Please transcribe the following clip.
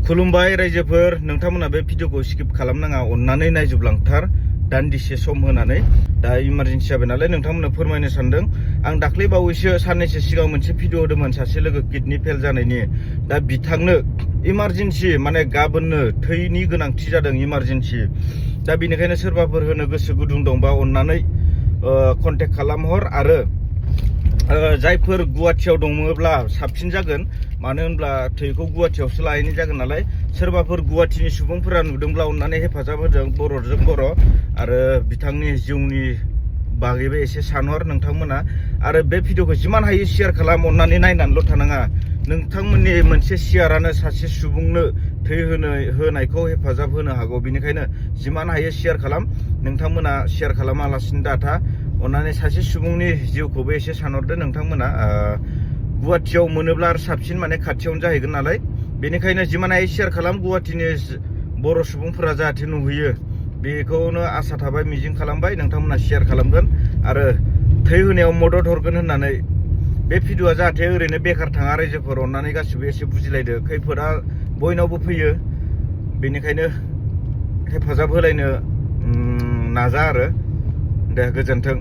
खुलुमबाय रायजोफोर नोंथांमोना बे भिडिअखौ स्किप खालामनाङा अन्नानै नायजोबलांथार दान्दिसे सम होनानै दा इमारजेन्सि जाबाय नालाय नोंथांमोननो फोरमायनो सानदों आं दाख्लै बावैसो साननैसो सिगां मोनसे भिडिअ होदोंमोन सासे लोगो किडनि फेल जानायनि दा बिथांनो इमारजेन्सि माने गाबोननो थैनि गोनांथि जादों इमारजेन्सि दा बेनिखायनो सोरबाफोर होनो गोसो गुदुं दंबा अन्नानै कन्टेक्ट खालामहर आरो जायफोर गुवाहाटियाव दङब्ला साबसिन जागोन मानो होनब्ला थैखौ गुवाहाटियावसो लायनाय जागोन नालाय सोरबाफोर गुवाहाटिनि सुबुंफोरा नुदोंब्ला अन्नानै हेफाजाब होदों बर'जों बर' आरो बिथांनि जिउनि बागैबो एसे सानहर नोंथांमोना आरो बे भिडिअखौ जिमान हायो शेयार खालाम अन्नानै नायनानैल' थानाङा नोंथांमोननि मोनसे शेयारानो सासे सुबुंनो थै होनायखौ हेफाजाब होनो हागौ बेनिखायनो जिमान हायो शेयार खालाम नोंथांमोना शेयार खालामालासिनो दाथा अन्नानै सासे सुबुंनि जिउखौबो एसे सानहरदो नोंथांमोना गुवाहाटियाव मोनोब्ला साबसिन माने खाथियावनो जाहैगोन नालाय बेनिखायनो जिमान हायो शेयार खालाम गुवाहाटिनि बर' सुबुंफोरा जाहाथे नुहैयो बेखौनो आसा थाबाय मिजिं खालामबाय नोंथांमोना शेयार खालामगोन आरो थै होनायाव मदद हरगोन होननानै बे भिडिअआ जाहाथे ओरैनो बेकार थाङा रायजोफोर अन्नानै गासिबो एसे बुजिलायदो खैफोदा बयनावबो फैयो बेनिखायनो हेफाजाब होलायनो नाजा आरो दे गोजोन्थों।